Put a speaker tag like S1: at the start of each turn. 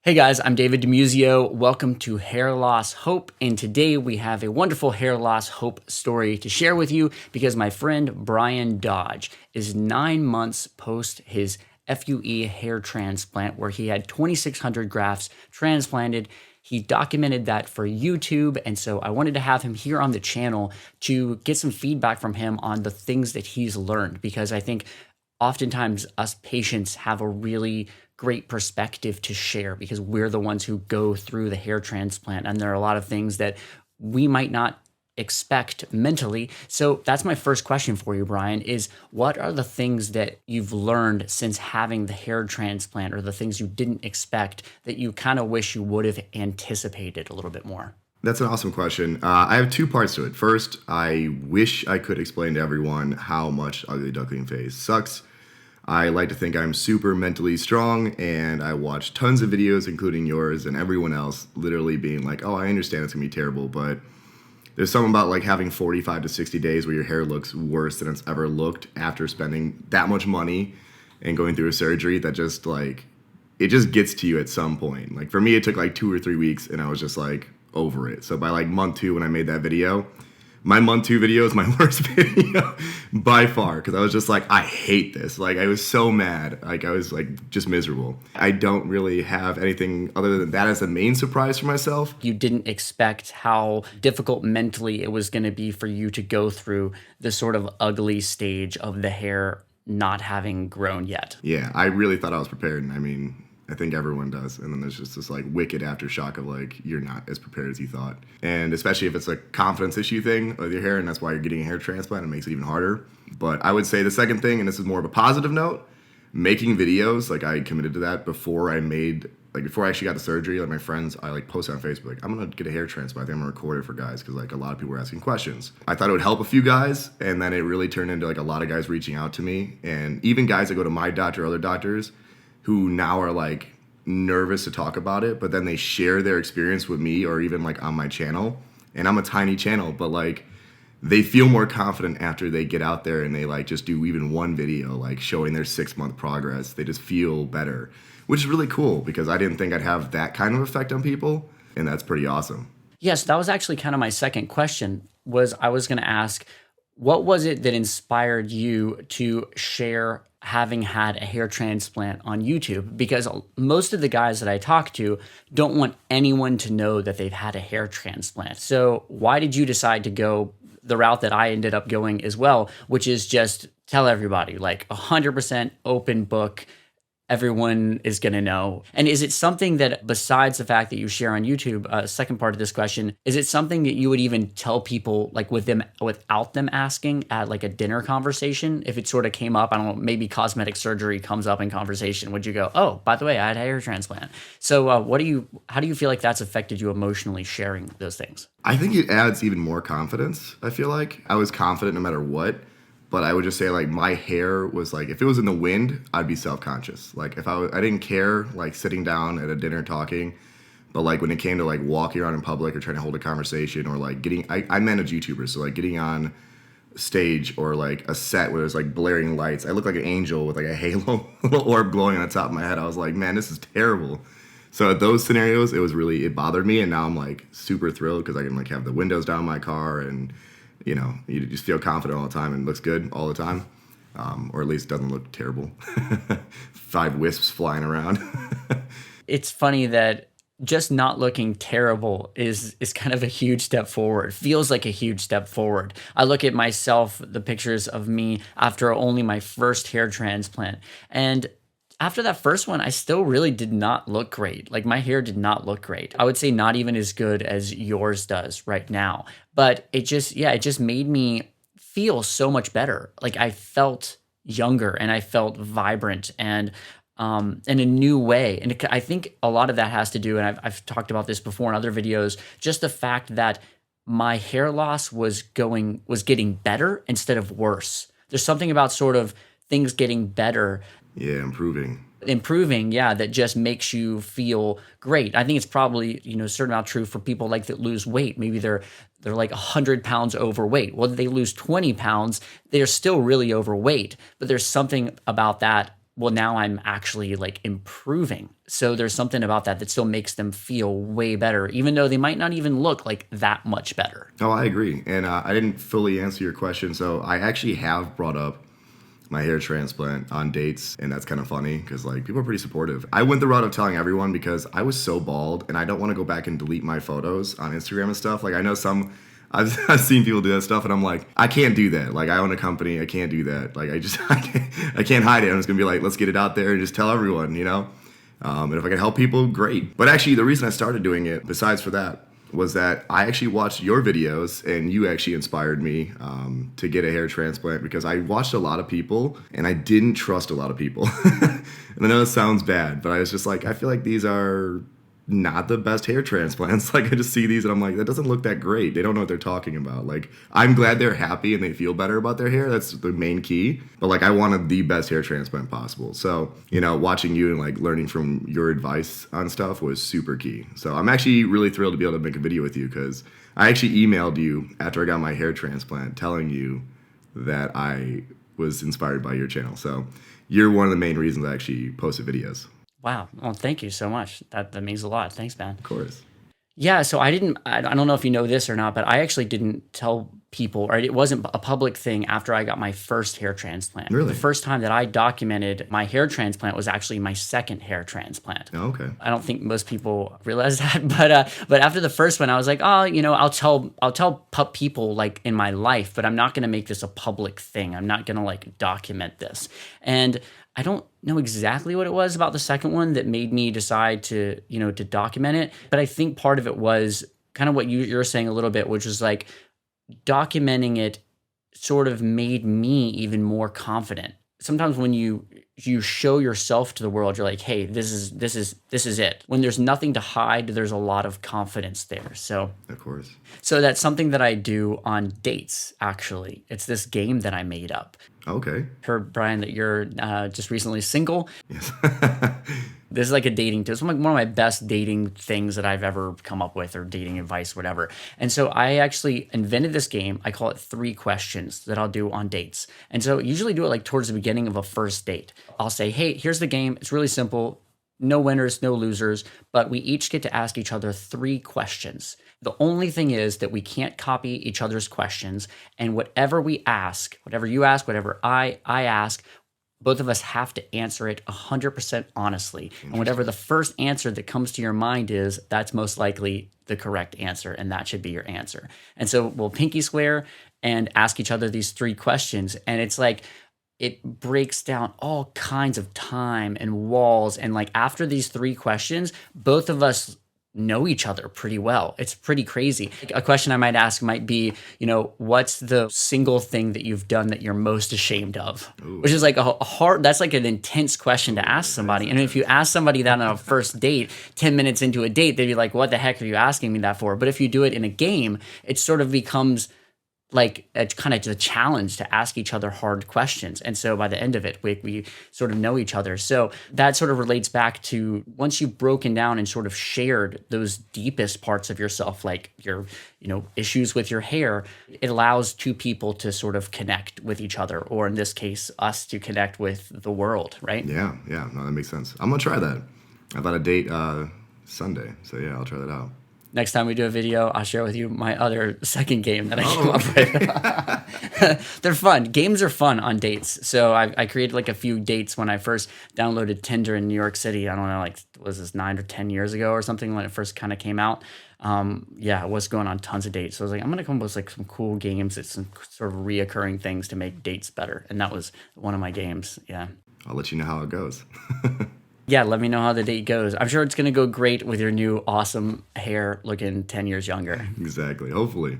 S1: Hey guys, I'm David DiMuzio. Welcome to Hair Loss Hope. And today we have a wonderful hair loss hope story to share with you because my friend Brian Dodge is 9 months post his FUE hair transplant where he had 2,600 grafts transplanted. He documented that for YouTube. And so I wanted to have him here on the channel to get some feedback from him on the things that he's learned, because I think oftentimes us patients have a really great perspective to share because we're the ones who go through the hair transplant, and there are a lot of things that we might not expect mentally. So that's my first question for you, Brian, is what are the things that you've learned since having the hair transplant, or the things you didn't expect that you kind of wish you would have anticipated a little bit more?
S2: That's an awesome question. I have two parts to it. First, I wish I could explain to everyone how much ugly duckling phase sucks. I like to think I'm super mentally strong, and I watch tons of videos, including yours and everyone else, literally being like, oh, I understand it's gonna be terrible, but there's something about like having 45 to 60 days where your hair looks worse than it's ever looked after spending that much money and going through a surgery that just like, it just gets to you at some point. Like for me, it took like 2 or 3 weeks and I was just like over it. So by like month 2 when I made that video, my month 2 video is my worst video by far, because I was just like, I hate this. Like I was so mad. Like I was like just miserable. I don't really have anything other than that as the main surprise for myself.
S1: You didn't expect how difficult mentally it was going to be for you to go through the sort of ugly stage of the hair not having grown yet.
S2: Yeah, I really thought I was prepared. And I mean, I think everyone does. And then there's just this like wicked aftershock of like, you're not as prepared as you thought. And especially if it's a confidence issue thing with your hair, and that's why you're getting a hair transplant, it makes it even harder. But I would say the second thing, and this is more of a positive note, making videos, like I committed to that before I actually got the surgery. Like my friends, I like posted on Facebook, like, I'm gonna get a hair transplant. I think I'm gonna record it for guys, because like a lot of people were asking questions. I thought it would help a few guys, and then it really turned into like a lot of guys reaching out to me, and even guys that go to my doctor or other doctors who now are like nervous to talk about it, but then they share their experience with me or even like on my channel. And I'm a tiny channel, but like they feel more confident after they get out there and they like just do even one video like showing their 6-month progress. They just feel better, which is really cool, because I didn't think I'd have that kind of effect on people, and that's pretty awesome.
S1: Yes, that was actually kind of my second question. I was going to ask, what was it that inspired you to share having had a hair transplant on YouTube? Because most of the guys that I talk to don't want anyone to know that they've had a hair transplant. So why did you decide to go the route that I ended up going as well, which is just tell everybody, like 100% open book, everyone is going to know? And is it something that, besides the fact that you share on YouTube, second part of this question, is it something that you would even tell people like without them asking at like a dinner conversation? If it sort of came up, I don't know, maybe cosmetic surgery comes up in conversation, would you go, oh, by the way, I had a hair transplant? So how do you feel like that's affected you emotionally, sharing those things?
S2: I think it adds even more confidence. I feel like I was confident no matter what. But I would just say, like, my hair was, like, if it was in the wind, I'd be self-conscious. Like, if I didn't care, like, sitting down at a dinner talking. But, like, when it came to, like, walking around in public or trying to hold a conversation, or, like, I manage YouTubers. So, like, getting on stage or, like, a set where there's, like, blaring lights. I look like an angel with, like, a halo little orb glowing on the top of my head. I was like, man, this is terrible. So at those scenarios, it bothered me. And now I'm, like, super thrilled because I can, like, have the windows down in my car, and you know, you just feel confident all the time and looks good all the time, or at least doesn't look terrible. 5 wisps flying around.
S1: It's funny that just not looking terrible is kind of a huge step forward. Feels like a huge step forward. I look at myself, the pictures of me after only my first hair transplant, and after that first one, I still really did not look great. Like my hair did not look great. I would say not even as good as yours does right now. But it just made me feel so much better. Like I felt younger and I felt vibrant and in a new way. And I think a lot of that has to do, and I've talked about this before in other videos, just the fact that my hair loss was getting better instead of worse. There's something about sort of things getting better.
S2: Yeah,
S1: Improving, yeah, that just makes you feel great. I think it's probably, certain amount true for people like that lose weight. Maybe they're like 100 pounds overweight. Well, they lose 20 pounds, they're still really overweight. But there's something about that well, now I'm actually like improving. So there's something about that that still makes them feel way better, even though they might not even look like that much better.
S2: Oh, I agree. And I didn't fully answer your question. So I actually have brought up my hair transplant on dates, and that's kind of funny because like people are pretty supportive. I went the route of telling everyone because I was so bald, and I don't want to go back and delete my photos on Instagram and stuff. Like I know I've seen people do that stuff, and I'm like, I can't do that. Like I own a company, I can't do that. Like I can't hide it. I'm just gonna be like, let's get it out there and just tell everyone, you know. And if I can help people, great. But actually, the reason I started doing it, besides for that, was that I actually watched your videos, and you actually inspired me to get a hair transplant because I watched a lot of people and I didn't trust a lot of people. And I know it sounds bad, but I was just like, I feel like these are not the best hair transplants. Like I just see these and I'm like, that doesn't look that great. They don't know what they're talking about. Like I'm glad they're happy and they feel better about their hair. That's the main key. But like I wanted the best hair transplant possible. So, you know, watching you and like learning from your advice on stuff was super key. So I'm actually really thrilled to be able to make a video with you because I actually emailed you after I got my hair transplant telling you that I was inspired by your channel. So you're one of the main reasons I actually posted videos.
S1: Wow. Well, thank you so much. That means a lot. Thanks, man.
S2: Of course.
S1: Yeah, so I don't know if you know this or not, but I actually didn't tell people, or it wasn't a public thing after I got my first hair transplant.
S2: Really?
S1: The first time that I documented my hair transplant was actually my second hair transplant.
S2: Oh, okay.
S1: I don't think most people realize that, but after the first one, I was like, oh, you know, I'll tell people like in my life, but I'm not going to make this a public thing. I'm not going to like document this. And I don't know exactly what it was about the second one that made me decide to, you know, to document it. But I think part of it was kind of what you're saying a little bit, which was like documenting it sort of made me even more confident. Sometimes when you show yourself to the world, you're like, hey, this is it. When there's nothing to hide, there's a lot of confidence there. So
S2: Of course.
S1: so that's something that I do on dates, actually. It's this game that I made up.
S2: Okay.
S1: Heard, Brian, that you're just recently single.
S2: Yes.
S1: This is like a dating tip. It's like one of my best dating things that I've ever come up with, or dating advice, whatever. And so I actually invented this game. I call it 3 questions that I'll do on dates. And so I usually do it like towards the beginning of a first date. I'll say, hey, here's the game. It's really simple. No winners, no losers, but we each get to ask each other 3 questions. The only thing is that we can't copy each other's questions, and whatever we ask, whatever you ask, whatever I ask, both of us have to answer it 100% honestly. And whatever the first answer that comes to your mind is, that's most likely the correct answer, and that should be your answer. And so we'll pinky swear and ask each other these 3 questions, and it's like, it breaks down all kinds of time and walls. And like after these 3 questions, both of us know each other pretty well. It's pretty crazy. A question I might ask might be, you know, what's the single thing that you've done that you're most ashamed of? Ooh. Which is like a hard, that's like an intense question to ask somebody. And if you ask somebody that on a first date, 10 minutes into a date, they'd be like, what the heck are you asking me that for? But if you do it in a game, it sort of becomes like a kind of a challenge to ask each other hard questions. And so by the end of it, we sort of know each other. So that sort of relates back to once you've broken down and sort of shared those deepest parts of yourself, like your, you know, issues with your hair, it allows 2 people to sort of connect with each other, or in this case, us to connect with the world, right?
S2: Yeah. No, that makes sense. I'm going to try that. I've got a date Sunday. So yeah, I'll try that out.
S1: Next time we do a video, I'll share with you my other second game that I came up with. They're fun. Games are fun on dates. So I created like a few dates when I first downloaded Tinder in New York City. I don't know, like, was this 9 or 10 years ago or something when it first kind of came out? Yeah, I was going on tons of dates. So I was like, I'm going to come up with like some cool games, it's some sort of reoccurring things to make dates better. And that was one of my games. Yeah.
S2: I'll let you know how it goes.
S1: Yeah, let me know how the date goes. I'm sure it's going to go great with your new awesome hair looking 10 years younger.
S2: Exactly. Hopefully.